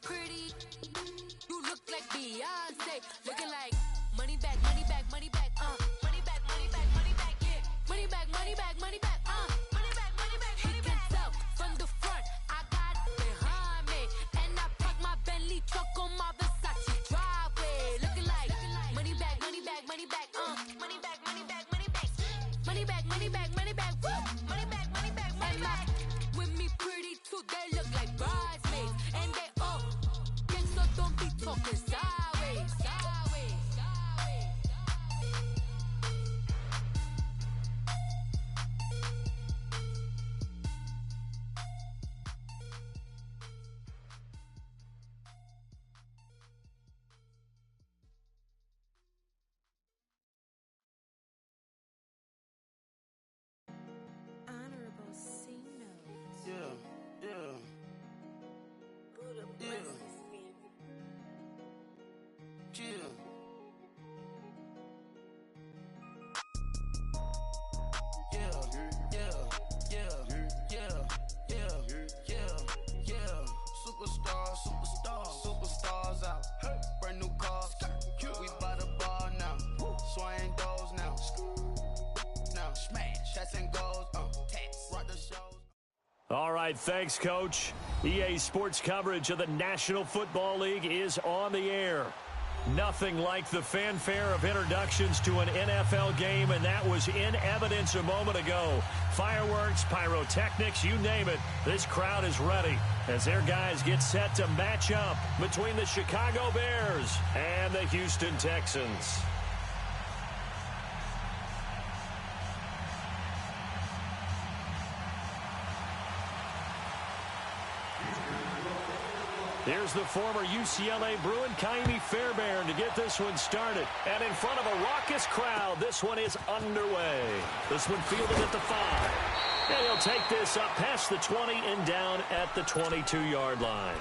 pretty, you look like Beyonce. Looking like money back, money back, money back, money back, money back, money back, yeah. Money back, money back, money back, money back, money back, money back. He can tell from the front, I got it behind me. And I park my Bentley truck on my Versace driveway. Looking like money back, money back, money back, money back, money back, money back. Money back, money back, money back, woo. Money back, money back, money back. With me pretty too, they look like bridesmaids. And they all get so don't be talking sideways, sideways, sideways. Honorable C notes. Yeah. Buddha Yeah. blesses me. Yeah. Superstars out. Brand new cars. We by the bar now. Swing doors now. Now smash. Shots and goals. Rock the shows. All right, thanks, Coach. EA Sports coverage of the National Football League is on the air. Nothing like the fanfare of introductions to an NFL game, and that was in evidence a moment ago. Fireworks, pyrotechnics, you name it. This crowd is ready as their guys get set to match up between the Chicago Bears and the Houston Texans. Here's the former UCLA Bruin, Kaimi Fairbairn, to get this one started. And in front of a raucous crowd, this one is underway. This one fielded at the 5. And he'll take this up past the 20 and down at the 22-yard line.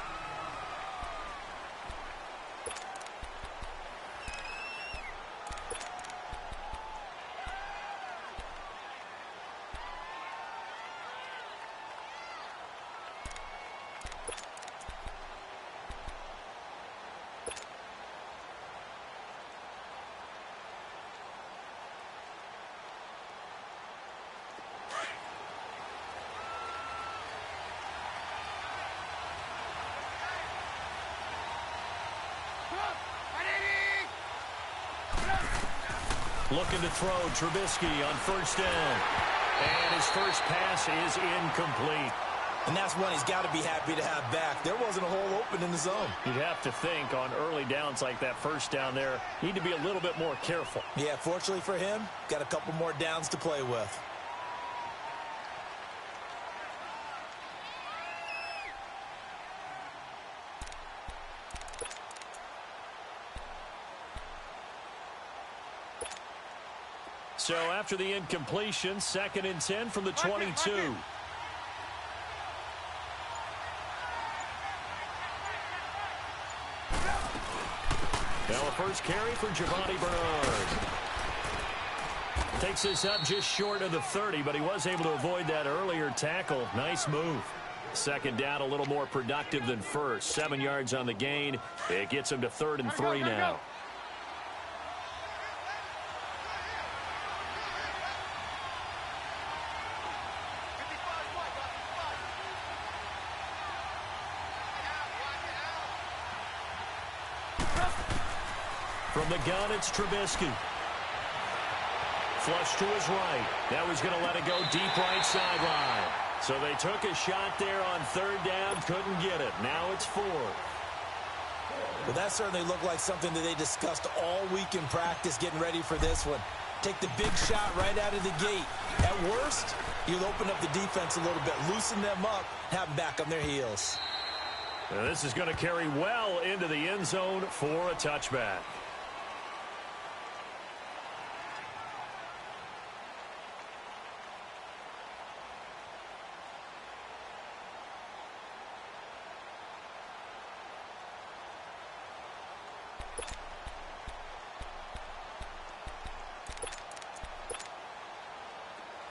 Looking to throw Trubisky on first down. And his first pass is incomplete. And that's one he's got to be happy to have back. There wasn't a hole open in the zone. You'd have to think on early downs like that first down there, need to be a little bit more careful. Yeah, fortunately for him, got a couple more downs to play with. So after the incompletion, 2nd and 10 from the 22. Now a first carry for Giovanni Bernard. Takes this up just short of the 30, but he was able to avoid that earlier tackle. Nice move. 2nd down, a little more productive than first. 7 yards on the gain. It gets him to 3rd and 3 now. From the gun, it's Trubisky. Flush to his right. Now he's going to let it go deep right sideline. So they took a shot there on 3rd down, couldn't get it. Now it's 4th. Well, that certainly looked like something that they discussed all week in practice getting ready for this one. Take the big shot right out of the gate. At worst, you'll open up the defense a little bit, loosen them up, have them back on their heels. Now this is going to carry well into the end zone for a touchback.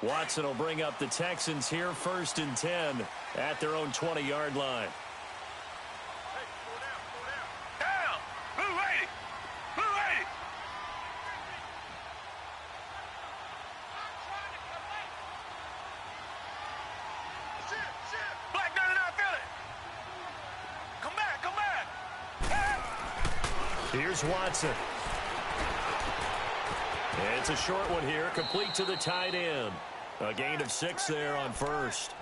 Watson will bring up the Texans here, 1st and 10 at their own 20-yard line. Here's Watson. It's a short one here, complete to the tight end. A gain of 6 there on first.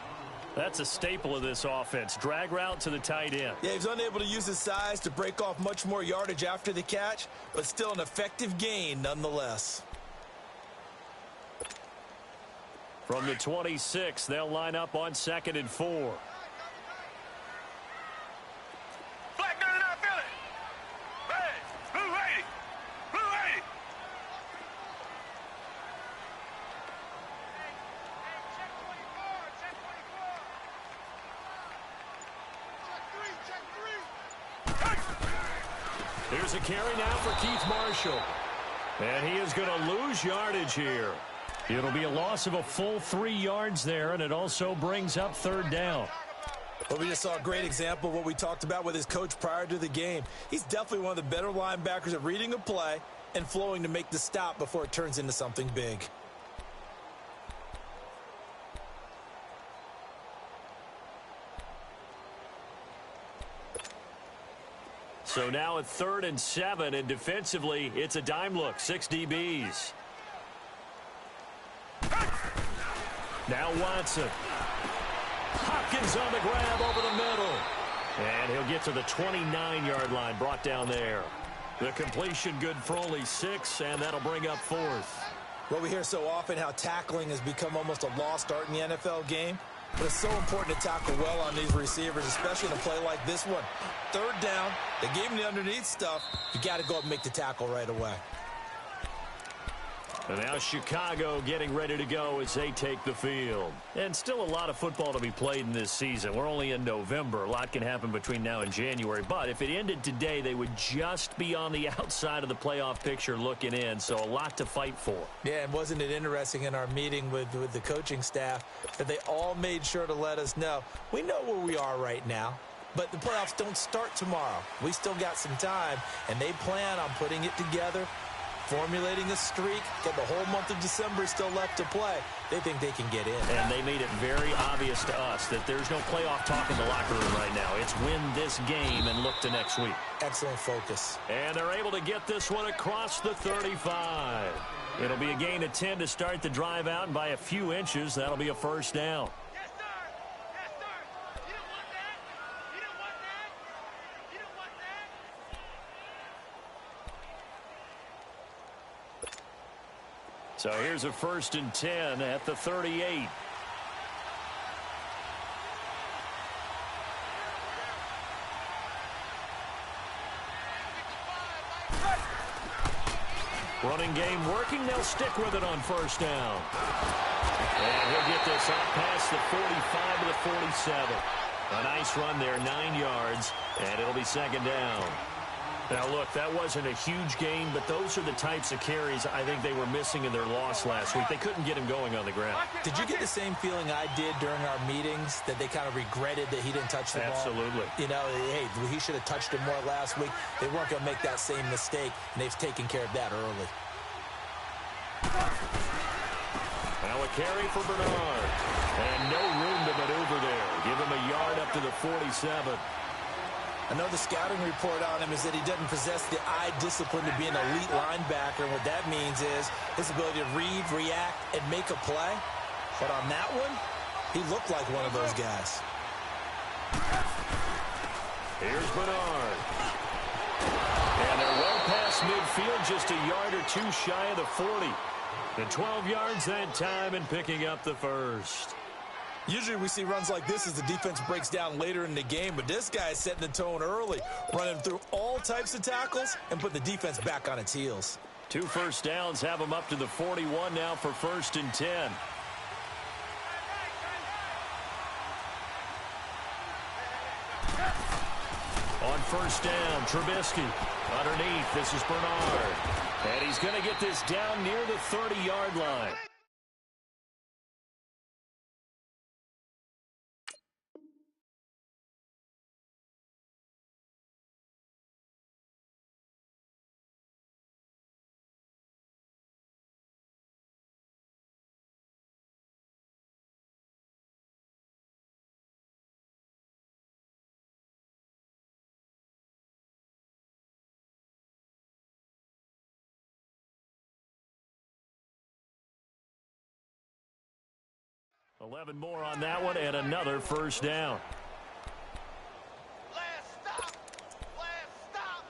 That's a staple of this offense. Drag route to the tight end. Yeah, he's unable to use his size to break off much more yardage after the catch, but still an effective gain nonetheless. From the 26, they'll line up on 2nd and 4. Here's a carry now for Keith Marshall. And he is going to lose yardage here. It'll be a loss of a full 3 yards there, and it also brings up 3rd down. Well, we just saw a great example of what we talked about with his coach prior to the game. He's definitely one of the better linebackers at reading a play and flowing to make the stop before it turns into something big. So now at 3rd and 7, and defensively, it's a dime look, 6 DBs. Now Watson. Hopkins on the grab over the middle. And he'll get to the 29-yard line, brought down there. The completion good for only 6, and that'll bring up 4th. Well, we hear so often how tackling has become almost a lost art in the NFL game. But it's so important to tackle well on these receivers, especially in a play like this one. 3rd down, they gave him the underneath stuff. You got to go up and make the tackle right away. And now Chicago getting ready to go as they take the field. And still a lot of football to be played in this season. We're only in November. A lot can happen between now and January. But if it ended today, they would just be on the outside of the playoff picture looking in. So a lot to fight for. Yeah, and wasn't it interesting in our meeting with the coaching staff that they all made sure to let us know, we know where we are right now, but the playoffs don't start tomorrow. We still got some time, and they plan on putting it together, formulating a streak, got the whole month of December still left to play. They think they can get in. And they made it very obvious to us that there's no playoff talk in the locker room right now. It's win this game and look to next week. Excellent focus. And they're able to get this one across the 35. It'll be a gain of 10 to start the drive out, and by a few inches, that'll be a 1st down. So here's a 1st and 10 at the 38. Running game working. They'll stick with it on 1st down. And he'll get this up past the 45 to the 47. A nice run there, 9 yards, and it'll be 2nd down. Now, look, that wasn't a huge gain, but those are the types of carries I think they were missing in their loss last week. They couldn't get him going on the ground. Did you get the same feeling I did during our meetings, that they kind of regretted that he didn't touch the ball? Absolutely. You know, hey, he should have touched it more last week. They weren't going to make that same mistake, and they've taken care of that early. Now a carry for Bernard. And no room to maneuver there. Give him a yard up to the 47. I know the scouting report on him is that he doesn't possess the eye discipline to be an elite linebacker. And what that means is his ability to read, react, and make a play. But on that one, he looked like one of those guys. Here's Bernard. And they're well past midfield, just a yard or two shy of the 40. The 12 yards that time and picking up the 1st. Usually we see runs like this as the defense breaks down later in the game, but this guy is setting the tone early, running through all types of tackles and put the defense back on its heels. 2 first downs have him up to the 41 now for 1st and 10. On 1st down, Trubisky underneath. This is Bernard. And he's going to get this down near the 30-yard line. 11 more on that one and another first down. Last stop. Last stop.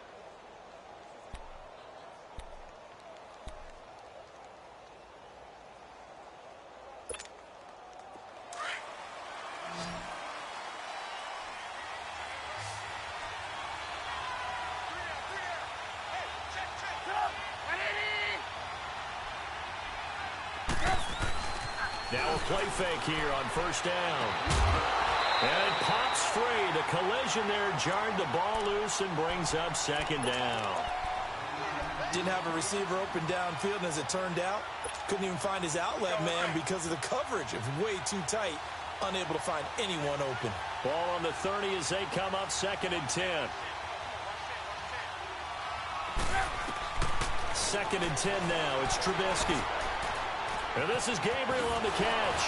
Now a play fake here on first down. And it pops free. The collision there jarred the ball loose and brings up second down. Didn't have a receiver open downfield, and as it turned out, couldn't even find his outlet man because of the coverage. It was way too tight, unable to find anyone open. Ball on the 30 as they come up 2nd and 10. 2nd and 10 now. It's Trubisky. And this is Gabriel on the catch.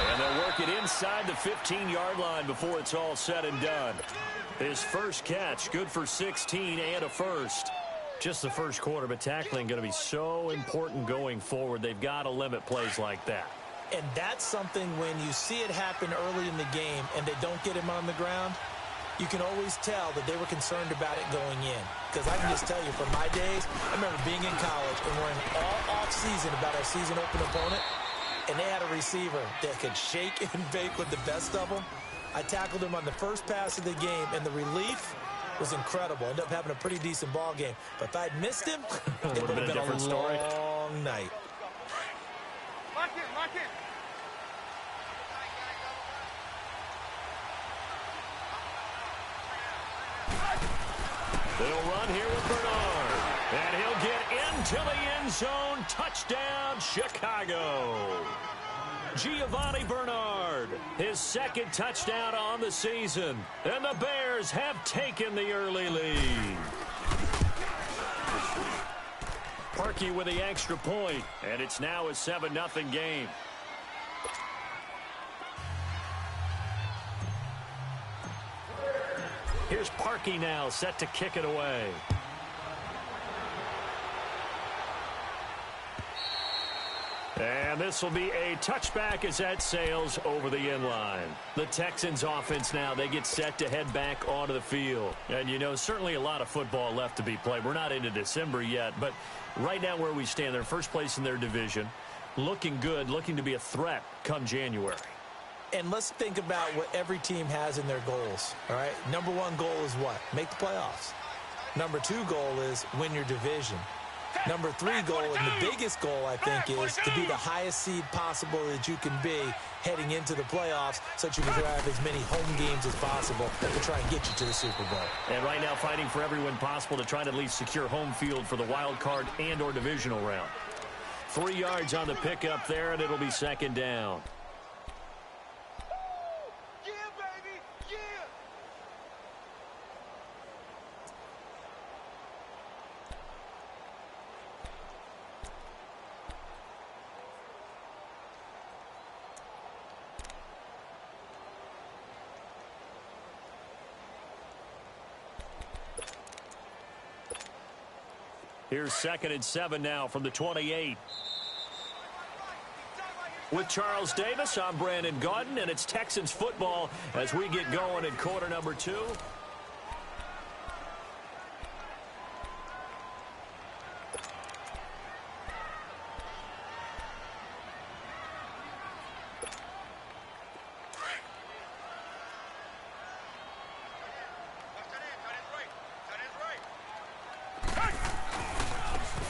And they'll work it inside the 15-yard line before it's all said and done. His first catch, good for 16 and a first. Just the first quarter, but tackling going to be so important going forward. They've got to limit plays like that. And that's something when you see it happen early in the game and they don't get him on the ground, you can always tell that they were concerned about it going in. Because I can just tell you, from my days, I remember being in college and worrying all off-season about our season-open opponent, and they had a receiver that could shake and bake with the best of them. I tackled him on the first pass of the game, and the relief was incredible. Ended up having a pretty decent ball game. But if I'd missed him, it would have been a different story. Long night. Lock in, lock in. They'll run here with Bernard. And he'll get into the end zone. Touchdown, Chicago. Giovanni Bernard, his second touchdown on the season. And the Bears have taken the early lead. Parkey with the extra point. And it's now a 7-0 game. Here's Parkey now, set to kick it away. And this will be a touchback as that sails over the end line. The Texans offense now, they get set to head back onto the field. And, you know, certainly a lot of football left to be played. We're not into December yet, but right now where we stand, they're first place in their division. Looking good, looking to be a threat come January. And let's think about what every team has in their goals, all right? Number one goal is what? Make the playoffs. Number two goal is win your division. Number three goal, and the biggest goal, I think, is to be the highest seed possible that you can be heading into the playoffs, so that you can have as many home games as possible to try and get you to the Super Bowl. And right now fighting for every win possible to try to at least secure home field for the wild card and or divisional round. 3 yards on the pickup there, and it'll be second down. Here's 2nd and 7 now from the 28. With Charles Davis, I'm Brandon Gaudin, and it's Texans football as we get going in quarter number 2.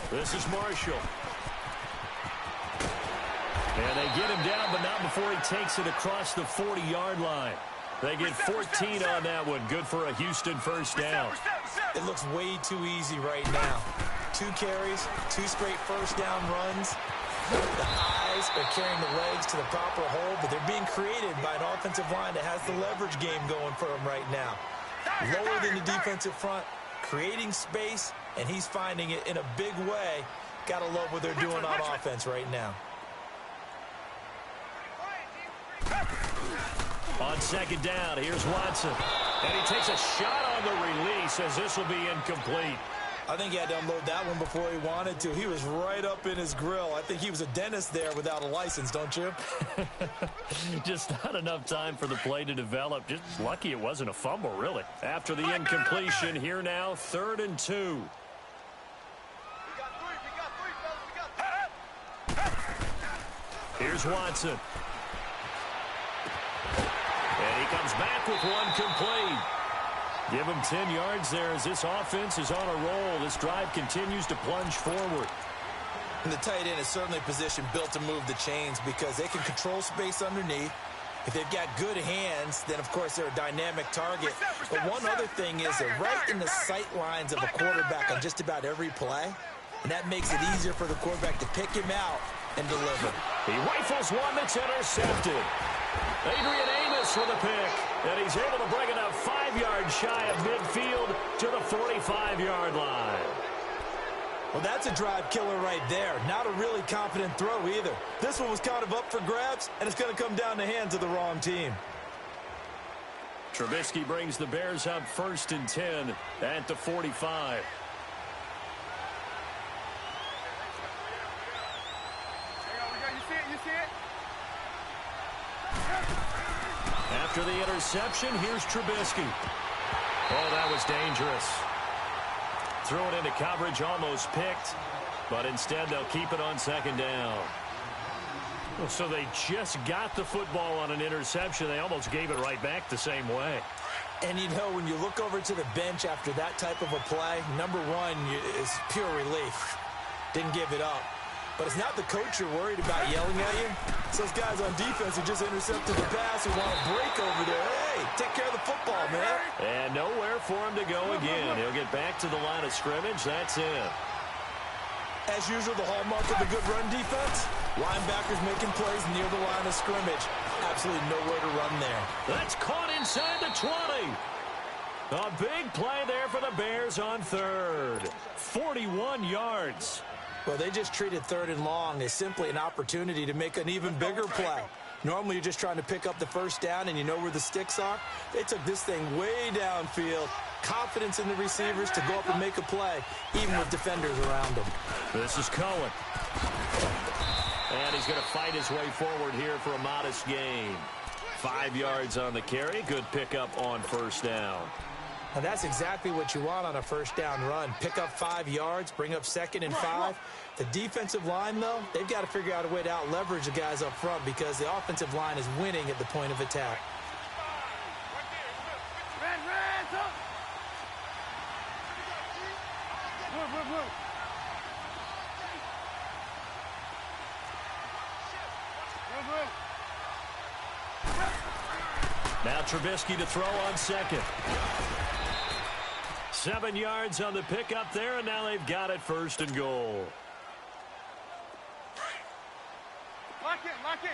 This is Marshall. And they get him down, but not before he takes it across the 40-yard line. They get 14 on that one. Good for a Houston first down. It looks way too easy right now. 2 carries, 2 straight first down runs. The eyes are carrying the legs to the proper hole, but they're being created by an offensive line that has the leverage game going for them right now. Lower than the defensive front, creating space, and he's finding it in a big way. Gotta love what they're doing on offense right now. On second down, here's Watson. And he takes a shot on the release as this will be incomplete. I think he had to unload that one before he wanted to. He was right up in his grill. I think he was a dentist there without a license, don't you? Just not enough time for the play to develop. Just lucky it wasn't a fumble, really. After the incompletion, here now, 3rd and 2. Here's Watson. And he comes back with one complete. Give him 10 yards there as this offense is on a roll. This drive continues to plunge forward. And the tight end is certainly a position built to move the chains because they can control space underneath. If they've got good hands, then, of course, they're a dynamic target. But one other thing is they're right in the sight lines of a quarterback on just about every play. And that makes it easier for the quarterback to pick him out and deliver. He rifles one that's intercepted. Adrian Amos with a pick, and he's able to bring it up 5 yards shy of midfield to the 45-yard line. Well, that's a drive killer right there. Not a really confident throw either. This one was kind of up for grabs, and it's going to come down the hands of the wrong team. Trubisky brings the Bears up 1st and 10 at the 45. After the interception, here's Trubisky. Oh, that was dangerous. Threw it into coverage, almost picked, but instead they'll keep it on 2nd down. So they just got the football on an interception. They almost gave it right back the same way. And, you know, when you look over to the bench after that type of a play, number one is pure relief. Didn't give it up. But it's not the coach you're worried about yelling at you. It's those guys on defense who just intercepted the pass who want to break over there. Hey, take care of the football, man. And nowhere for him to go again. He'll get back to the line of scrimmage. That's it. As usual, the hallmark of a good run defense, linebackers making plays near the line of scrimmage. Absolutely nowhere to run there. That's caught inside the 20. A big play there for the Bears on 3rd. 41 yards. Well, they just treated 3rd and long as simply an opportunity to make an even bigger play. Normally, you're just trying to pick up the 1st down and you know where the sticks are. They took this thing way downfield. Confidence in the receivers to go up and make a play, even with defenders around them. This is Cohen. And he's going to fight his way forward here for a modest gain. 5 yards on the carry. Good pickup on 1st down. And that's exactly what you want on a 1st down run. Pick up 5 yards, bring up 2nd and 5. The defensive line, though, they've got to figure out a way to out-leverage the guys up front because the offensive line is winning at the point of attack. Now Trubisky to throw on 2nd. 7 yards on the pickup there, and now they've got it 1st and goal. Lock in, lock in.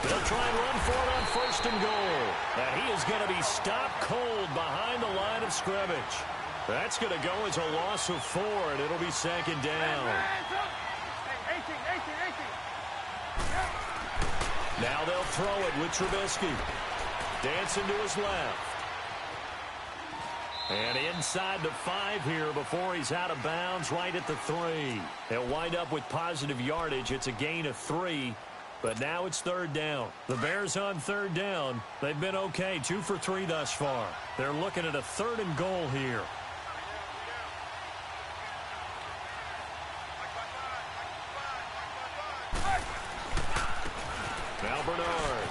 They'll try and run for it on 1st and goal. And he is going to be stopped cold behind the line of scrimmage. That's going to go as a loss of 4, and it'll be 2nd down. 18. Now they'll throw it with Trubisky. Dancing to his left. And inside the 5 here before he's out of bounds right at the 3. They'll wind up with positive yardage. It's a gain of 3, but now it's 3rd down. The Bears on 3rd down. They've been okay, 2 for 3 thus far. They're looking at a 3rd and goal here. Now Bernard.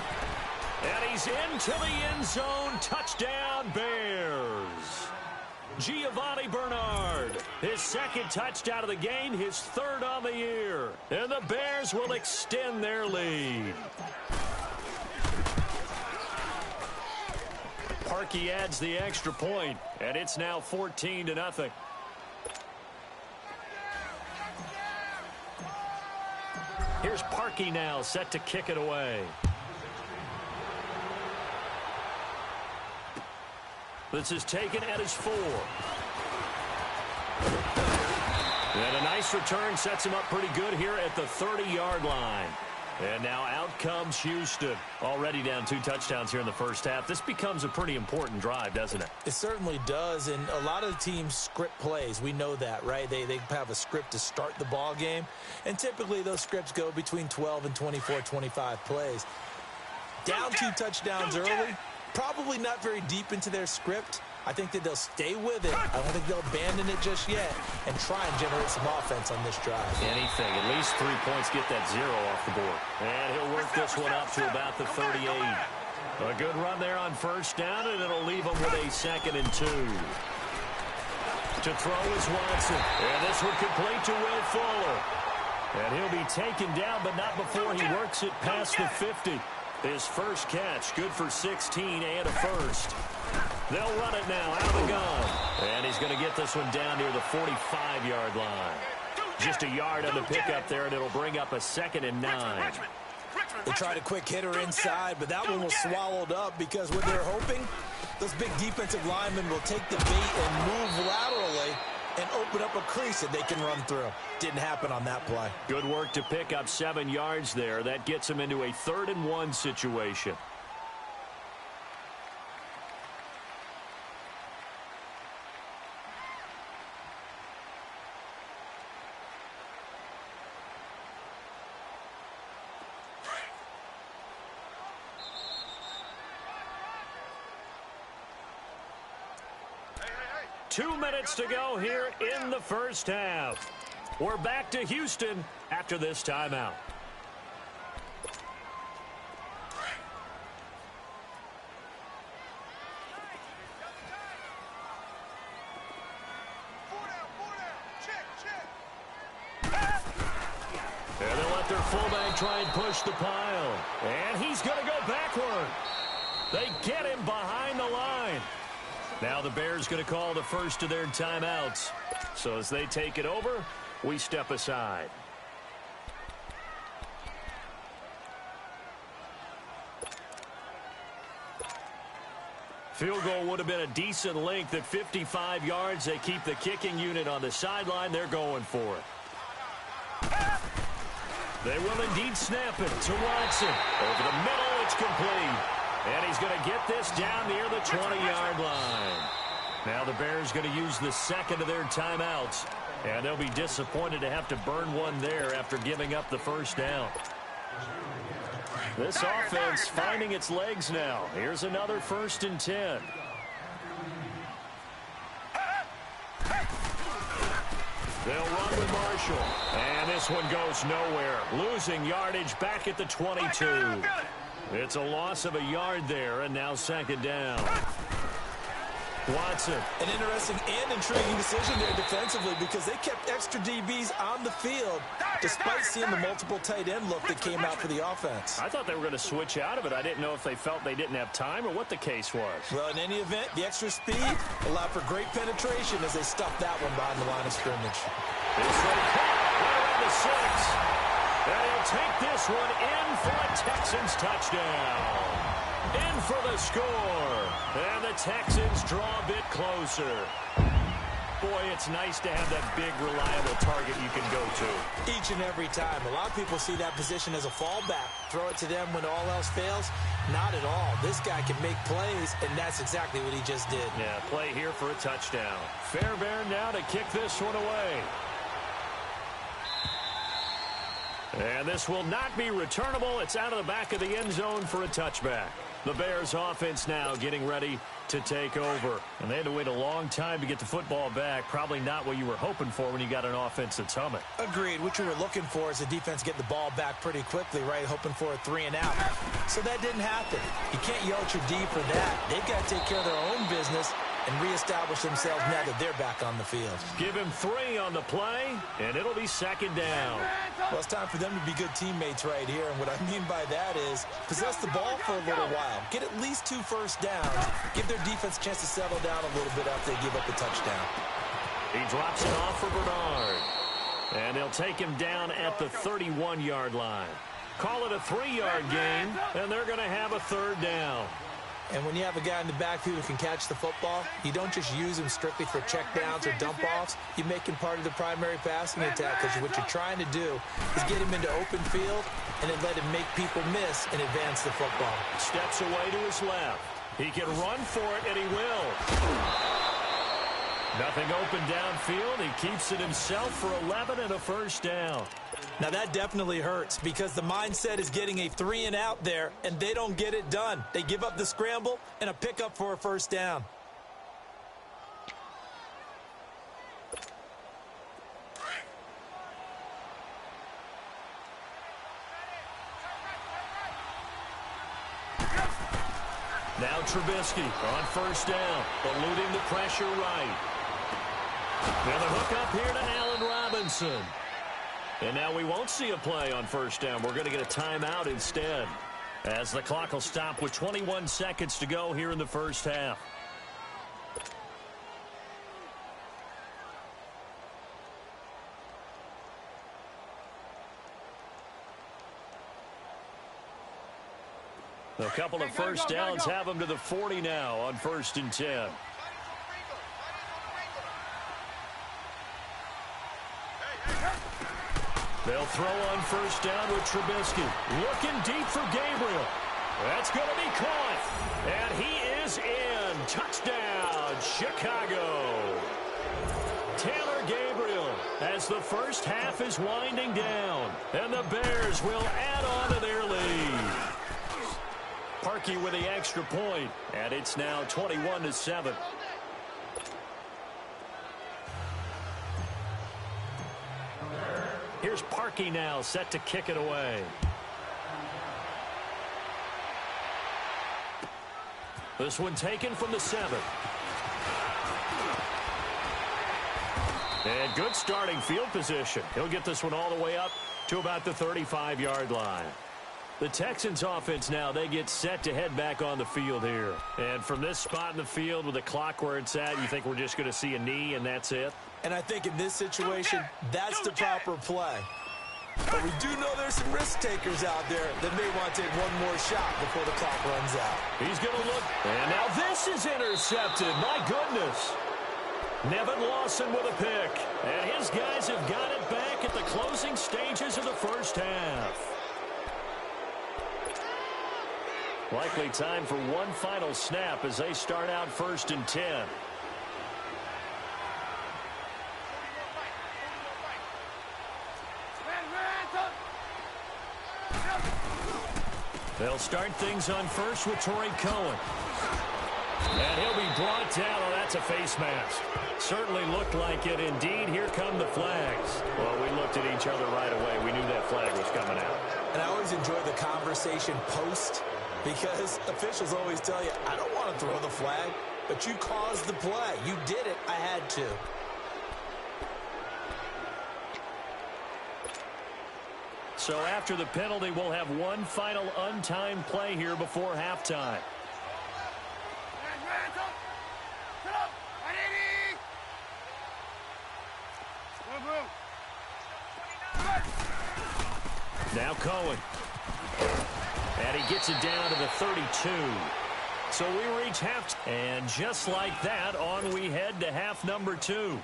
And he's into the end zone. Touchdown, Bears. Giovanni Bernard. His 2nd touchdown of the game, his 3rd on the year. And the Bears will extend their lead. Parkey adds the extra point, and it's now 14-0. Here's Parkey now, set to kick it away. This is taken at his 4. And a nice return sets him up pretty good here at the 30-yard line. And now out comes Houston. Already down 2 touchdowns here in the first half. This becomes a pretty important drive, doesn't it? It certainly does, and a lot of teams script plays. We know that, right? They have a script to start the ball game, and typically those scripts go between 12 and 24, 25 plays. Down 2 touchdowns early, probably not very deep into their script. I think that they'll stay with it. I don't think they'll abandon it just yet and try and generate some offense on this drive. Anything. At least 3 points, get that 0 off the board. And he'll work this one up to about the 38. A good run there on first down, and it'll leave him with a 2nd and 2. To throw is Watson. And this one complete to Will Fuller. And he'll be taken down, but not before he works it past the 50. His first catch, good for 16 and a first. They'll run it now out of the gun. And he's going to get this one down near the 45-yard line. Just a yard on the pickup there, and it'll bring up a 2nd and 9. They tried a quick hitter inside, but that one was swallowed up because what they're hoping, those big defensive linemen will take the bait and move laterally and open up a crease that they can run through. Didn't happen on that play. Good work to pick up 7 yards there. That gets him into a 3rd and 1 situation. Hey. 2 minutes to go here in the first half. We're back to Houston after this timeout. And they'll let their fullback try and push the pile. And he's going to go backward. They get him behind the line. Now the Bears going to call the first of their timeouts. So as they take it over, we step aside. Field goal would have been a decent length at 55 yards. They keep the kicking unit on the sideline. They're going for it. They will indeed snap it to Watson. Over the middle, it's complete. And he's going to get this down near the 20-yard line. Now the Bears going to use the 2nd of their timeouts. And they'll be disappointed to have to burn one there after giving up the first down. This offense finding its legs now. Here's another 1st and 10. They'll run with Marshall. And this one goes nowhere. Losing yardage back at the 22. It's a loss of a yard there, and now 2nd down. Watson. An interesting and intriguing decision there defensively because they kept extra DBs on the field despite seeing the multiple tight end look that came out for the offense. I thought they were going to switch out of it. I didn't know if they felt they didn't have time or what the case was. Well, in any event, the extra speed allowed for great penetration as they stuffed that one behind the line of scrimmage. This one right around the 6. And he'll take this one in for a Texans touchdown. In for the score. And the Texans draw a bit closer. Boy, it's nice to have that big, reliable target you can go to. Each and every time. A lot of people see that position as a fallback. Throw it to them when all else fails. Not at all. This guy can make plays, and that's exactly what he just did. Yeah, play here for a touchdown. Fairbairn now to kick this one away. And this will not be returnable. It's out of the back of the end zone for a touchback. The Bears offense now getting ready to take over. And they had to wait a long time to get the football back. Probably not what you were hoping for when you got an offense that's humming. Agreed. What you were looking for is the defense getting the ball back pretty quickly, right? Hoping for a 3 and out. So that didn't happen. You can't yell at your D for that. They've got to take care of their own business and reestablish themselves now that they're back on the field. Give him 3 on the play, and it'll be 2nd down. Well, it's time for them to be good teammates right here, and what I mean by that is possess the ball for a little while. Get at least 2 first downs. Give their defense a chance to settle down a little bit after they give up the touchdown. He drops it off for Bernard. And they'll take him down at the 31-yard line. Call it a 3-yard gain, and they're going to have a 3rd down. And when you have a guy in the backfield who can catch the football, you don't just use him strictly for checkdowns or dump-offs. You make him part of the primary passing attack, because what you're trying to do is get him into open field and then let him make people miss and advance the football. Steps away to his left. He can run for it, and he will. Nothing open downfield. He keeps it himself for 11 and a first down. Now that definitely hurts, because the mindset is getting a 3-and-out there, and they don't get it done. They give up the scramble and a pickup for a first down. Now Trubisky on first down, eluding the pressure right. And the hook up here to Allen Robinson. And now we won't see a play on first down. We're going to get a timeout instead, as the clock will stop with 21 seconds to go here in the first half. A couple of first downs have them to the 40 now on 1st and 10. They'll throw on first down with Trubisky. Looking deep for Gabriel. That's going to be caught. And he is in. Touchdown, Chicago. Taylor Gabriel, as the first half is winding down. And the Bears will add on to their lead. Parkey with the extra point, and it's now 21-7. Here's Parkey now, set to kick it away. This one taken from the 7. And good starting field position. He'll get this one all the way up to about the 35-yard line. The Texans offense now, they get set to head back on the field here. And from this spot in the field with the clock where it's at, you think we're just going to see a knee and that's it? And I think in this situation, that's the proper play. But we do know there's some risk takers out there that may want to take one more shot before the clock runs out. He's going to look. And now this is intercepted. My goodness. Nevin Lawson with a pick. And his guys have got it back at the closing stages of the first half. Likely time for one final snap as they start out 1st and 10. They'll start things on first with Torrey Cohen. And he'll be brought down. Oh, that's a face mask. Certainly looked like it. Indeed, here come the flags. Well, we looked at each other right away. We knew that flag was coming out. And I always enjoy the conversation post, because officials always tell you, I don't want to throw the flag, but you caused the play. You did it. I had to. So after the penalty, we'll have one final untimed play here before halftime. Now Cohen. And he gets it down to the 32. So we reach half. And just like that, on we head to half number 2.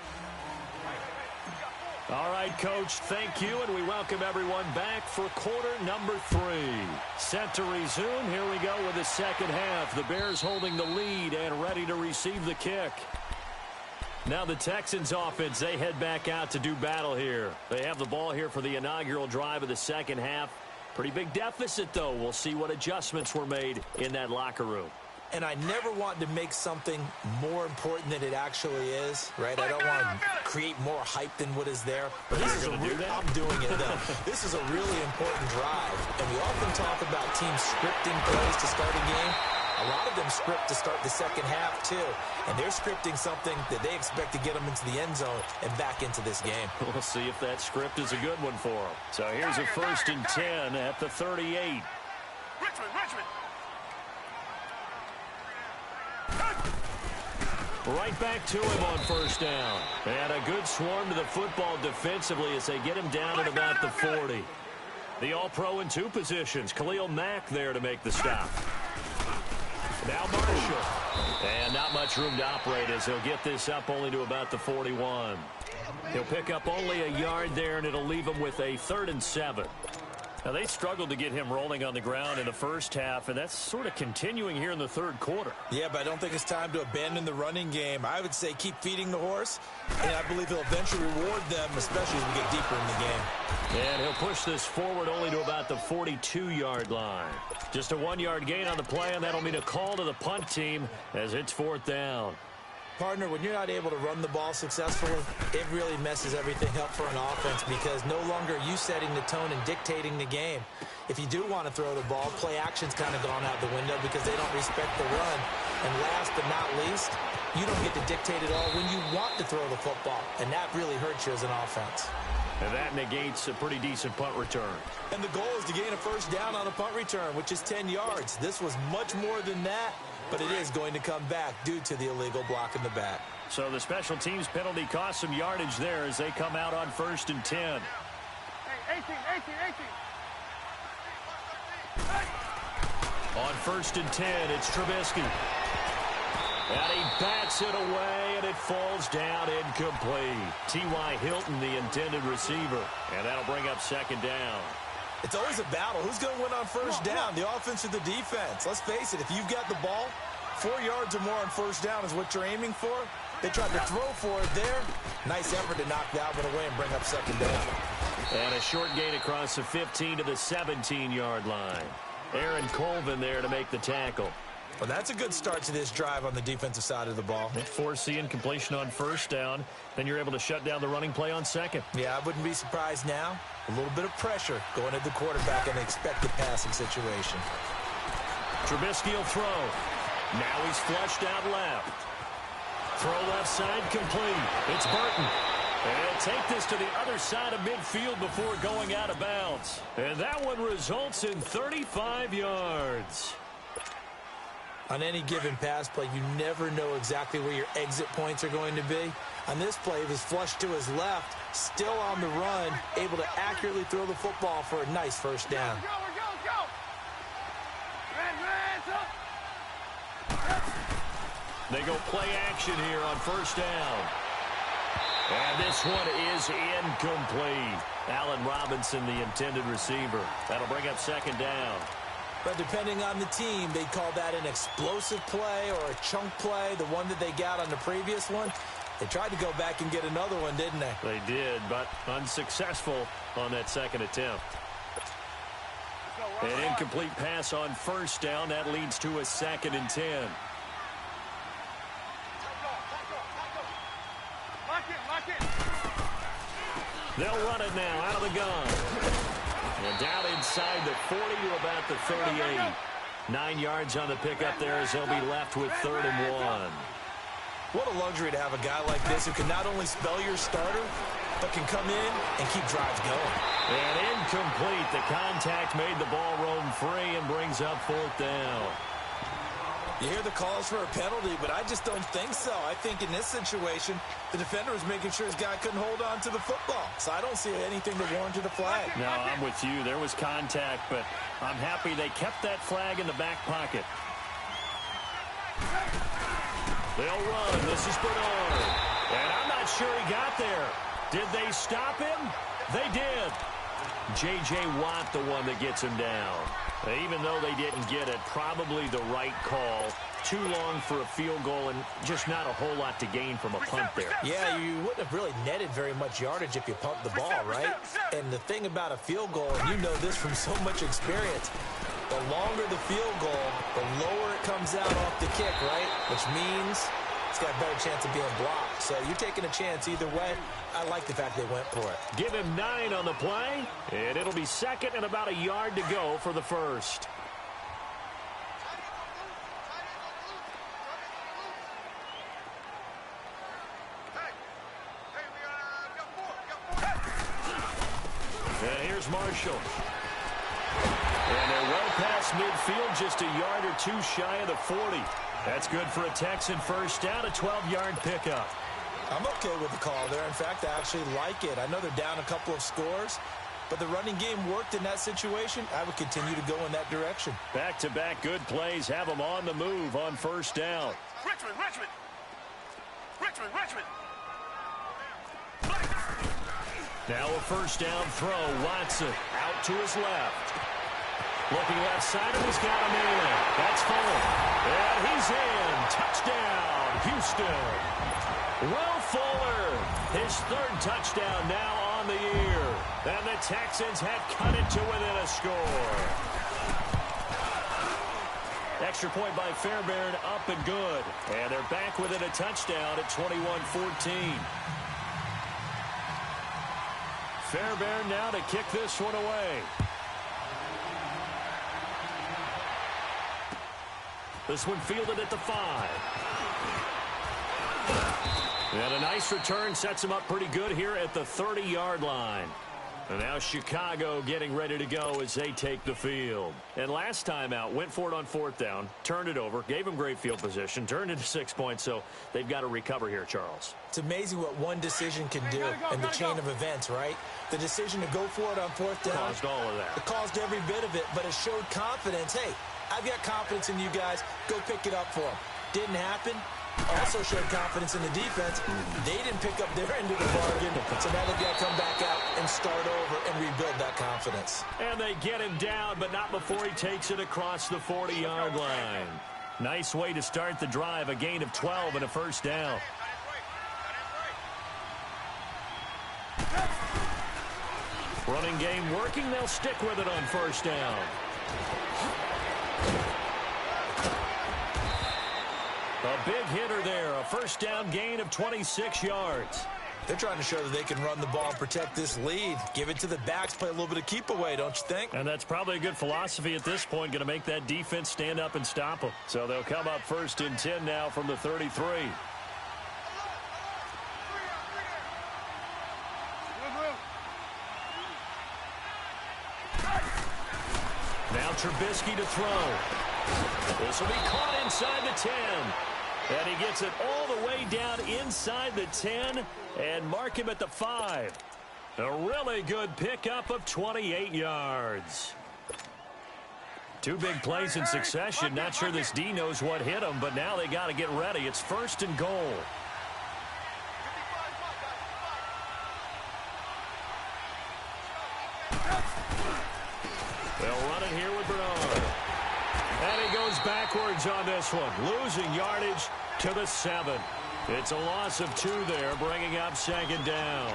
All right, Coach, thank you, and we welcome everyone back for quarter number 3. Set to resume. Here we go with the second half. The Bears holding the lead and ready to receive the kick. Now the Texans offense, they head back out to do battle here. They have the ball here for the inaugural drive of the second half. Pretty big deficit, though. We'll see what adjustments were made in that locker room. And I never want to make something more important than it actually is, right? I don't want to create more hype than what is there. But this is I'm doing it, though. This is a really important drive. And we often talk about teams scripting plays to start a game. A lot of them script to start the second half, too. And they're scripting something that they expect to get them into the end zone and back into this game. We'll see if that script is a good one for them. So here's a 1st and 10 at the 38. Richmond. Right back to him on first down. And a good swarm to the football defensively as they get him down at about the 40. The All-Pro in 2 positions. Khalil Mack there to make the stop. Now Marshall. And not much room to operate as he'll get this up only to about the 41. He'll pick up only a yard there, and it'll leave him with a 3rd and 7. Now, they struggled to get him rolling on the ground in the first half, and that's sort of continuing here in the third quarter. Yeah, but I don't think it's time to abandon the running game. I would say keep feeding the horse, and I believe he'll eventually reward them, especially as we get deeper in the game. And he'll push this forward only to about the 42-yard line. Just a 1-yard gain on the play, and that'll mean a call to the punt team as it's 4th down. Partner, when you're not able to run the ball successfully, it really messes everything up for an offense because no longer are you setting the tone and dictating the game. If you do want to throw the ball, play action's kind of gone out the window because they don't respect the run. And last but not least, you don't get to dictate it all when you want to throw the football, and that really hurts you as an offense. And that negates a pretty decent punt return. And the goal is to gain a 1st down on a punt return, which is 10 yards. This was much more than that, but it is going to come back due to the illegal block in the back. So the special teams penalty cost some yardage there as they come out on 1st and 10. Hey, 18. On 1st and 10, it's Trubisky. And he bats it away, and it falls down incomplete. T.Y. Hilton, the intended receiver. And that'll bring up 2nd down. It's always a battle. Who's going to win on 1st down, the offense or the defense? Let's face it, if you've got the ball, 4 yards or more on 1st down is what you're aiming for. They tried to throw for it there. Nice effort to knock that one away and bring up 2nd down. And a short gain across the 15 to the 17-yard line. Aaron Colvin there to make the tackle. Well, that's a good start to this drive on the defensive side of the ball. Force the incompletion on 1st down. Then you're able to shut down the running play on 2nd. Yeah, I wouldn't be surprised now. A little bit of pressure going at the quarterback in an expected passing situation. Trubisky will throw. Now he's flushed out left. Throw left side complete. It's Burton. And he'll take this to the other side of midfield before going out of bounds. And that one results in 35 yards. On any given pass play, you never know exactly where your exit points are going to be. On this play, he was flushed to his left, still on the run, able to accurately throw the football for a nice 1st down. Let's go. They go play action here on 1st down. And this one is incomplete. Allen Robinson, the intended receiver. That'll bring up 2nd down. But depending on the team, they call that an explosive play or a chunk play, the one that they got on the previous one. They tried to go back and get another one, didn't they? They did, but unsuccessful on that 2nd attempt. An incomplete pass on 1st down. That leads to a 2nd and 10. Lock in. They'll run it now out of the gun. And down inside the 40 to about the 38. 9 yards on the pickup there as they'll be left with 3rd and 1. What a luxury to have a guy like this who can not only spell your starter, but can come in and keep drives going. And incomplete. The contact made the ball roam free and brings up 4th down. You hear the calls for a penalty, but I just don't think so. I think in this situation, the defender was making sure his guy couldn't hold on to the football. So I don't see anything that warranted a flag. No, I'm with you. There was contact, but I'm happy they kept that flag in the back pocket. They'll run. This is Bernard. And I'm not sure he got there. Did they stop him? They did. J.J. Watt, the one that gets him down. Even though they didn't get it, probably the right call. Too long for a field goal and just not a whole lot to gain from a punt there. Yeah, you wouldn't have really netted very much yardage if you pumped the ball, right? And the thing about a field goal, and you know this from so much experience, the longer the field goal, the lower it comes out off the kick, right? Which means it's got a better chance of being blocked. So you're taking a chance either way. I like the fact they went for it. Give him 9 on the play, and it'll be 2nd and about a yard to go for the 1st. And here's Marshall. And they're well past midfield, just a yard or two shy of the 40. That's good for a Texan 1st down, a 12-yard pickup. I'm okay with the call there. In fact, I actually like it. I know they're down a couple of scores, but the running game worked in that situation. I would continue to go in that direction. Back-to-back good plays have them on the move on first down. Richmond. Now a first down throw. Watson out to his left. Looking left side, and he's got a man in. That's Fuller. And he's in. Touchdown, Houston. Will Fuller, his third touchdown now on the year. And the Texans have cut it to within a score. Extra point by Fairbairn, up and good. And they're back within a touchdown at 21-14. Fairbairn now to kick this one away. This one fielded at the 5. And a nice return sets him up pretty good here at the 30-yard line. And now Chicago getting ready to go as they take the field. And last time out, went for it on fourth down, turned it over, gave them great field position, turned it to 6 points, so they've got to recover here, Charles. It's amazing what one decision can do in the chain of events, right? The decision to go for it on fourth down. Caused all of that. It caused every bit of it, but it showed confidence. Hey, I've got confidence in you guys. Go pick it up for them. Didn't happen. Also showed confidence in the defense. They didn't pick up their end of the bargain, so now they've got to come back out and start over and rebuild that confidence. And they get him down, but not before he takes it across the 40-yard line. Nice way to start the drive, a gain of 12 and a first down. Running game working, they'll stick with it on first down. A big hitter there, a first down gain of 26 yards. They're trying to show that they can run the ball and protect this lead. Give it to the backs, play a little bit of keep away, don't you think? And that's probably a good philosophy at this point, going to make that defense stand up and stop them. So they'll come up first and 10 now from the 33. Now Trubisky to throw. This will be caught inside the 10. And he gets it all the way down inside the 10 and mark him at the 5. A really good pickup of 28 yards. Two big plays in succession. Not sure this D knows what hit him, but now they got to get ready. It's first and goal. They'll run it here with Bernard. And he goes backwards on this one, losing yardage to the 7. It's a loss of 2 there, bringing up second down.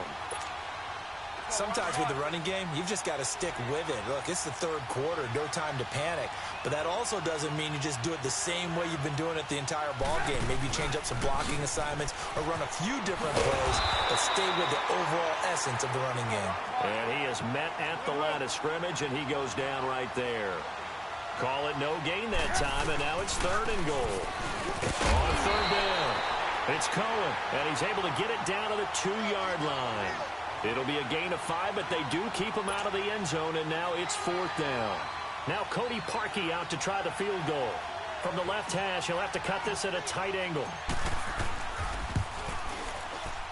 Sometimes with the running game, you've just got to stick with it. Look, it's the third quarter, no time to panic. But that also doesn't mean you just do it the same way you've been doing it the entire ball game. Maybe change up some blocking assignments or run a few different plays, but stay with the overall essence of the running game. And he is met at the line of scrimmage, and he goes down right there. Call it no gain that time, and now it's third and goal. On third down, it's Cohen, and he's able to get it down to the 2-yard line. It'll be a gain of 5, but they do keep him out of the end zone, and now it's fourth down. Now Cody Parkey out to try the field goal. From the left hash, he'll have to cut this at a tight angle.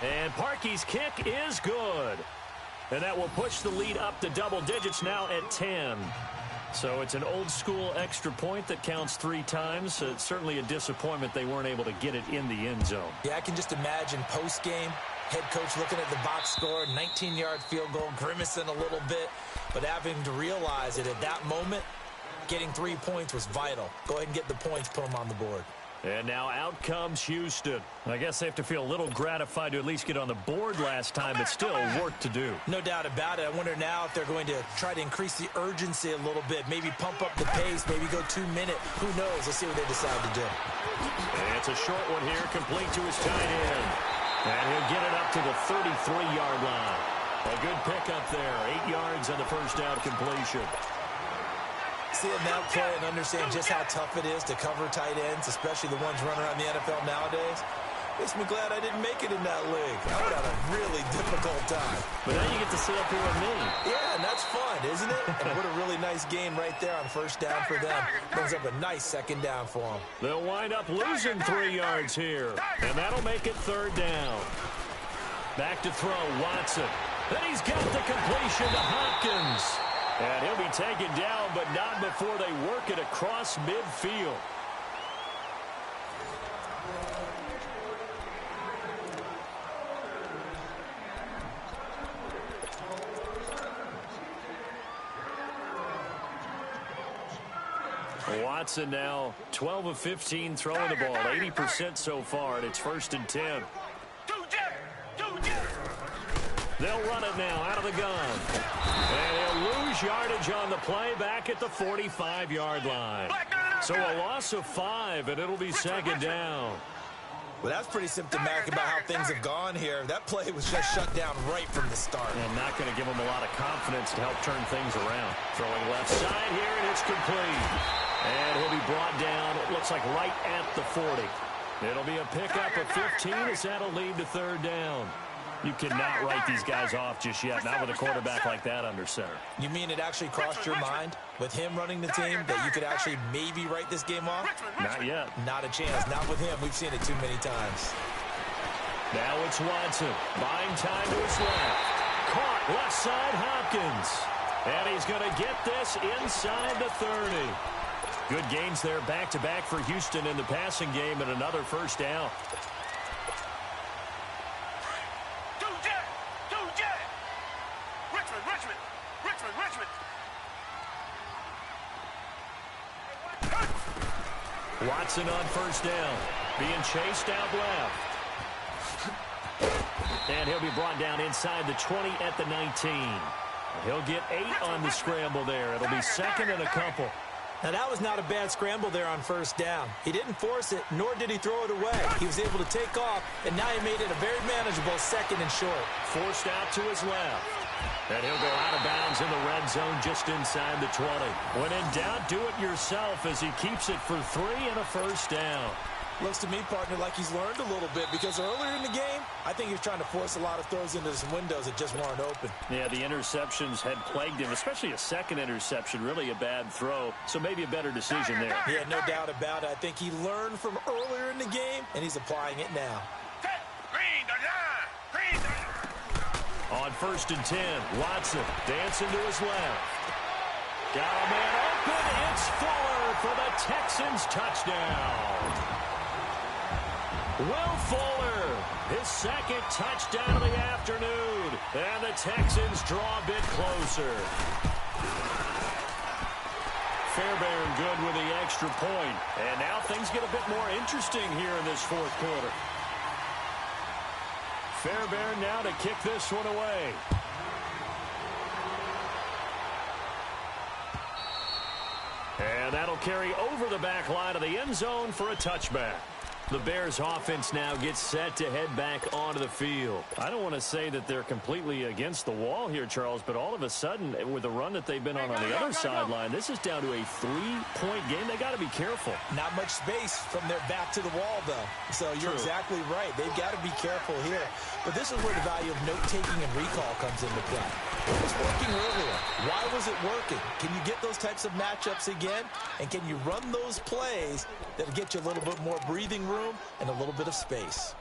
And Parkey's kick is good. And that will push the lead up to double digits now at 10. So it's an old-school extra point that counts 3 times. It's certainly a disappointment they weren't able to get it in the end zone. Yeah, I can just imagine post-game, head coach looking at the box score, 19-yard field goal, grimacing a little bit, but having to realize that at that moment, getting 3 points was vital. Go ahead and get the points, put them on the board. And now out comes Houston. I guess they have to feel a little gratified to at least get on the board last time, but still work to do. No doubt about it. I wonder now if they're going to try to increase the urgency a little bit, maybe pump up the pace, maybe go 2-minute. Who knows? Let's see what they decide to do. And it's a short one here, complete to his tight end. And he'll get it up to the 33-yard line. A good pickup there, 8 yards on the first down completion. Seeing that play and understand just how tough it is to cover tight ends, especially the ones running around the NFL nowadays, makes me glad I didn't make it in that league. I would have a really difficult time. But now you get to sit up here with me. Yeah, and that's fun, isn't it? And what a really nice game right there on first down for them. Brings up a nice second down for them. They'll wind up losing 3 yards here. And that'll make it third down. Back to throw, Watson. Then he's got the completion to Hunt. Hopkins. And he'll be taken down, but not before they work it across midfield. Watson now 12 of 15 throwing the ball, 80% so far, and it's 1st and 10. They'll run it now out of the gun. And he'll lose yardage on the play back at the 45-yard line. So a loss of 5, and it'll be 2nd down. Well, that's pretty symptomatic about how things have gone here. That play was just shut down right from the start. And not going to give him a lot of confidence to help turn things around. Throwing left side here, and it's complete. And he'll be brought down, it looks like right at the 40. It'll be a pickup of 15 as that'll lead to 3rd down. You cannot write these guys off just yet, not with a quarterback like that under center. You mean it actually crossed your mind with him running the team that you could actually maybe write this game off? Not yet. Not a chance. Not with him. We've seen it too many times. Now it's Watson. Buying time to his left. Caught left side Hopkins. And he's going to get this inside the 30. Good gains there back-to-back for Houston in the passing game and another 1st down. Watson on 1st down. Being chased out left. And he'll be brought down inside the 20 at the 19. He'll get 8 on the scramble there. It'll be 2nd and a couple. Now, that was not a bad scramble there on 1st down. He didn't force it, nor did he throw it away. He was able to take off, and now he made it a very manageable 2nd and short. Forced out to his left. And he'll go out of bounds in the red zone just inside the 20. When in doubt, do it yourself as he keeps it for 3 and a 1st down. Looks to me, partner, like he's learned a little bit because earlier in the game, I think he was trying to force a lot of throws into some windows that just weren't open. Yeah, the interceptions had plagued him, especially a 2nd interception, really a bad throw. So maybe a better decision there. Yeah, no doubt about it. I think he learned from earlier in the game, and he's applying it now. On 1st and 10, Watson dancing to his left. Got a man open. It's Fuller for the Texans touchdown. Will Fuller, his 2nd touchdown of the afternoon. And the Texans draw a bit closer. Fairbairn good with the extra point. And now things get a bit more interesting here in this 4th quarter. Fairbairn now to kick this one away. And that'll carry over the back line of the end zone for a touchback. The Bears offense now gets set to head back onto the field. I don't want to say that they're completely against the wall here, Charles, but all of a sudden, with the run that they've been on the other sideline, this is down to a 3-point game. They got to be careful. Not much space from their back to the wall, though. So you're exactly right. They've got to be careful here. But this is where the value of note-taking and recall comes into play. It was working earlier. Why was it working? Can you get those types of matchups again? And can you run those plays that'll get you a little bit more breathing room and a little bit of space?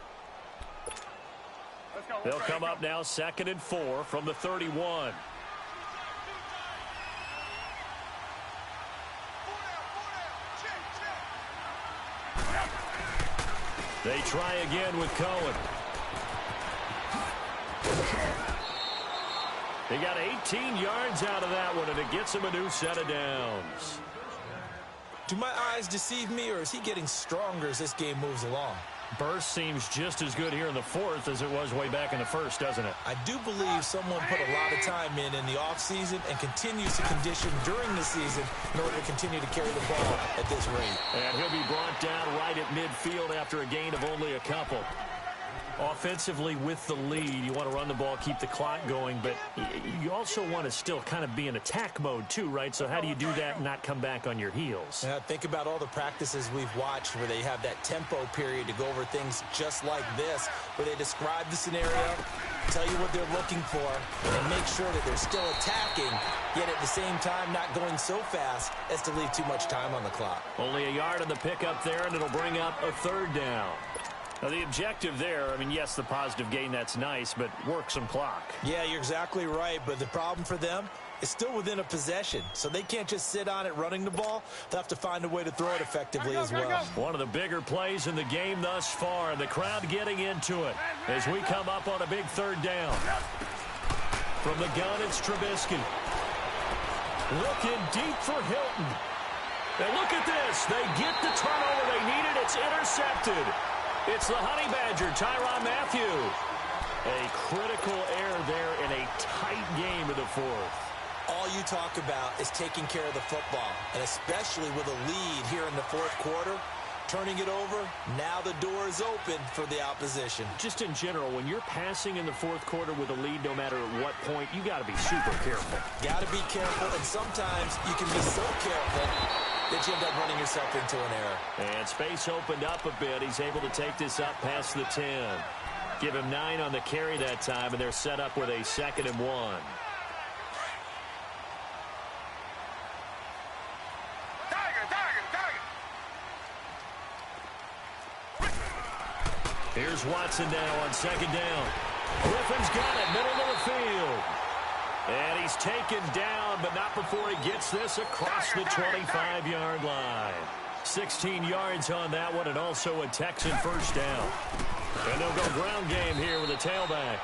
They'll come up now 2nd and 4 from the 31. They try again with Cohen. He got 18 yards out of that one, and it gets him a new set of downs. Do my eyes deceive me, or is he getting stronger as this game moves along? Burst seems just as good here in the 4th as it was way back in the 1st, doesn't it? I do believe someone put a lot of time in the offseason and continues to condition during the season in order to continue to carry the ball at this rate. And he'll be brought down right at midfield after a gain of only a couple. Offensively with the lead, you want to run the ball, keep the clock going, but you also want to still kind of be in attack mode too, right? So how do you do that and not come back on your heels? Yeah, think about all the practices we've watched where they have that tempo period to go over things just like this, where they describe the scenario, tell you what they're looking for, and make sure that they're still attacking, yet at the same time not going so fast as to leave too much time on the clock. Only a yard on the pickup there, and it'll bring up a 3rd down. Now, the objective there, I mean, yes, the positive gain, that's nice, but work some clock. Yeah, you're exactly right, but the problem for them is still within a possession, so they can't just sit on it running the ball. They'll have to find a way to throw it effectively as well. One of the bigger plays in the game thus far, and the crowd getting into it as we come up on a big third down. From the gun, it's Trubisky. Looking deep for Hilton. And look at this. They get the turnover they needed. It's intercepted. It's the Honey Badger, Tyrann Mathieu. A critical error there in a tight game in the fourth. All you talk about is taking care of the football, and especially with a lead here in the fourth quarter, turning it over, now the door is open for the opposition. Just in general, when you're passing in the fourth quarter with a lead, no matter at what point, you got to be super careful. Got to be careful, and sometimes you can be so careful that you end up running yourself into an error. And space opened up a bit. He's able to take this up past the 10. Give him 9 on the carry that time, and they're set up with a 2nd and 1. Here's Watson now on 2nd down. Griffin's got it, middle of the field. And he's taken down, but not before he gets this across the 25-yard line. 16 yards on that one, and also a Texan first down. And they'll go ground game here with a tailback.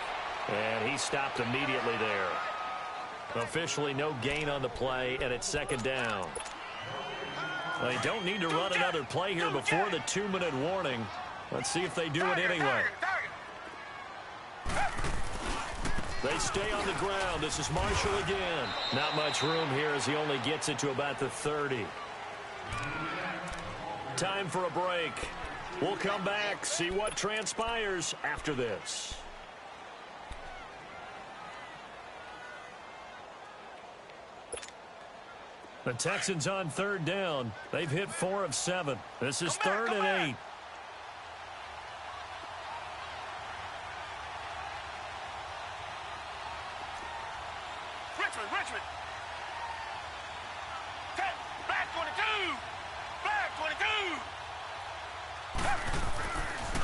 And he stopped immediately there. Officially no gain on the play, and it's 2nd down. They don't need to run another play here before the 2-minute warning. Let's see if they do it anyway. They stay on the ground. This is Marshall again. Not much room here as he only gets it to about the 30. Time for a break. We'll come back, see what transpires after this. The Texans on 3rd down. They've hit 4 of 7. This is 3rd and 8. Richmond. Black 22. Black 22.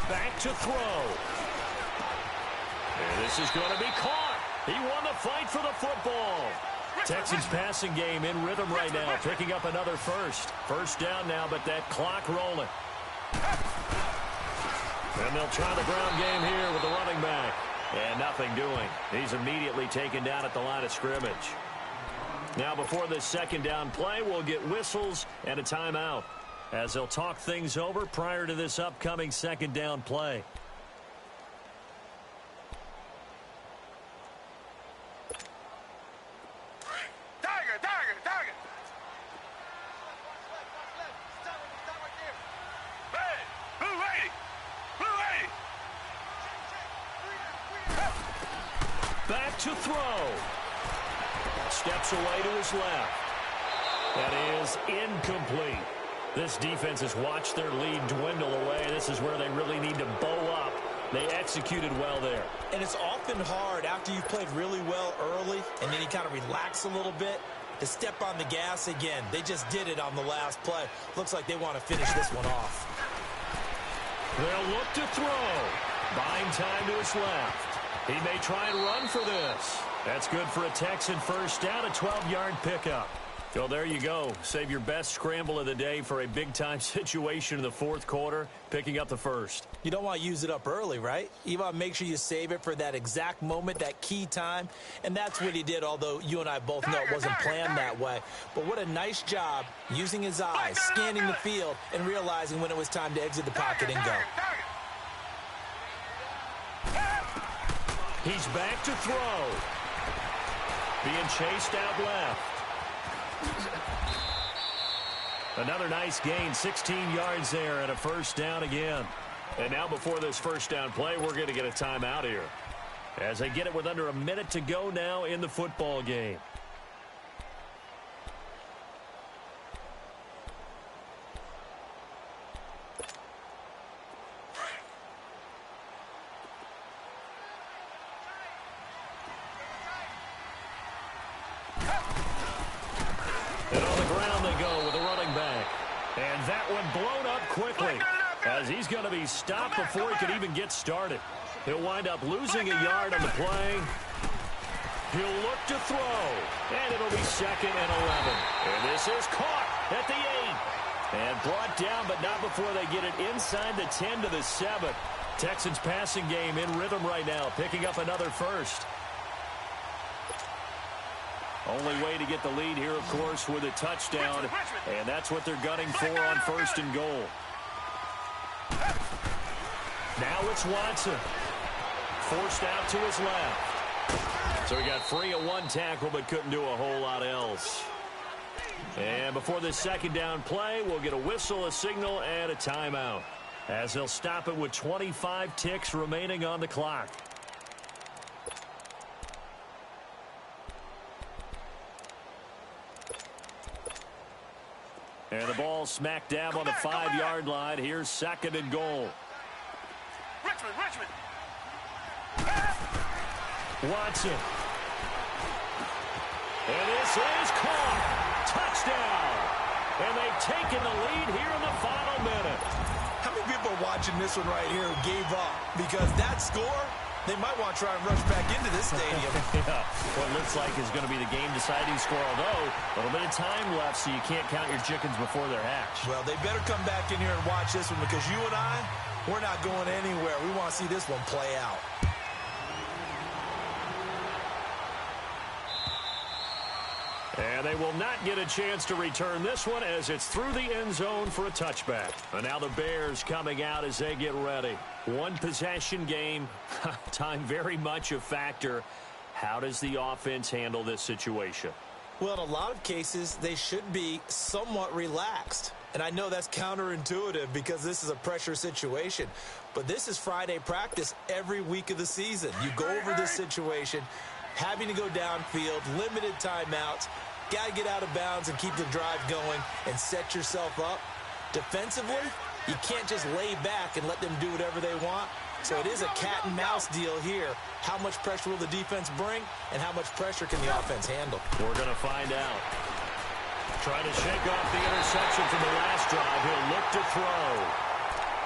Back to throw. And this is going to be caught. He won the fight for the football. Texans passing game in rhythm right now, picking up another first. First down now, but that clock rolling. And they'll try the ground game here with the running back. And nothing doing. He's immediately taken down at the line of scrimmage. Now before this 2nd down play, we'll get whistles and a timeout as they'll talk things over prior to this upcoming 2nd down play. Tiger. Hey, blue 80. Back to throw. Steps away to his left. That is incomplete. This defense has watched their lead dwindle away. This is where they really need to bow up. They executed well there. And it's often hard after you've played really well early and then you kind of relax a little bit to step on the gas again. They just did it on the last play. Looks like they want to finish this one off. They'll look to throw. Buying time to his left. He may try and run for this. That's good for a Texan first down, a 12-yard pickup. Well, there you go. Save your best scramble of the day for a big-time situation in the fourth quarter, picking up the first. You don't want to use it up early, right? You want to make sure you save it for that exact moment, that key time. And that's what he did, although you and I both know it wasn't planned that way. But what a nice job using his eyes, scanning the field, and realizing when it was time to exit the pocket and go. He's back to throw. Being chased out left. Another nice gain, 16 yards there and a first down again. And now before this first down play, we're going to get a timeout here as they get it with under a minute to go now in the football game. And on the ground they go with a running back. And that one blown up quickly. as he's going to be stopped before he could even get started. He'll wind up losing a yard on the play. He'll look to throw, and it'll be 2nd and 11. And this is caught at the 8. And brought down, but not before they get it inside the 10 to the 7. Texans passing game in rhythm right now, picking up another first. Only way to get the lead here, of course, with a touchdown, and that's what they're gunning for on 1st and goal. Now it's Watson. Forced out to his left. So he got free of one tackle, but couldn't do a whole lot else. And before this 2nd down play, we'll get a whistle, a signal, and a timeout, as they'll stop it with 25 ticks remaining on the clock. And the ball smack dab on the 5-yard line. Here's 2nd and goal. Richmond. Watson. And this is caught. Touchdown. And they've taken the lead here in the final minute. How many people are watching this one right here who gave up? Because that score, they might want to try and rush back into this stadium. Yeah, what looks like is going to be the game-deciding score, although a little bit of time left, so you can't count your chickens before they're hatched. Well, they better come back in here and watch this one, because you and I, we're not going anywhere. We want to see this one play out. And they will not get a chance to return this one, as it's through the end zone for a touchback. And now the Bears coming out as they get ready. One possession game. Time very much a factor. How does the offense handle this situation? Well, in a lot of cases, they should be somewhat relaxed. And I know that's counterintuitive because this is a pressure situation. But this is Friday practice every week of the season. You go over this situation, having to go downfield, limited timeouts, got to get out of bounds and keep the drive going and set yourself up. Defensively, you can't just lay back and let them do whatever they want. So it is a cat and mouse deal here. How much pressure will the defense bring, and how much pressure can the offense handle? We're going to find out. Trying to shake off the interception from the last drive. He'll look to throw.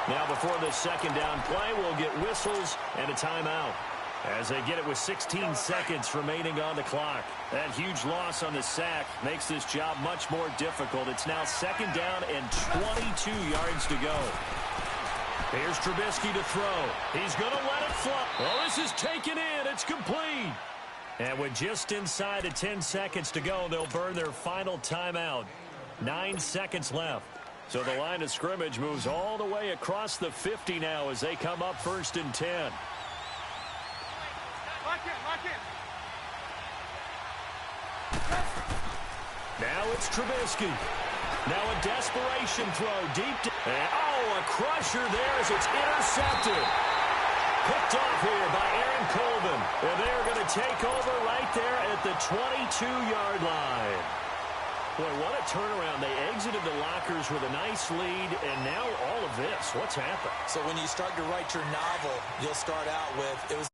Now before the 2nd down play, we'll get whistles and a timeout, as they get it with 16 seconds remaining on the clock. That huge loss on the sack makes this job much more difficult. It's now 2nd down and 22 yards to go. Here's Trubisky to throw. He's going to let it fly. Well, this is taken in. It's complete. And with just inside of 10 seconds to go, they'll burn their final timeout. 9 seconds left. So the line of scrimmage moves all the way across the 50 now as they come up 1st and 10. Lock in. Now it's Trubisky. Now a desperation throw deep. A crusher there as it's intercepted. Picked off here by Aaron Colvin. And they're going to take over right there at the 22-yard line. Boy, what a turnaround. They exited the lockers with a nice lead, and now all of this. What's happened? So when you start to write your novel, you'll start out with, it was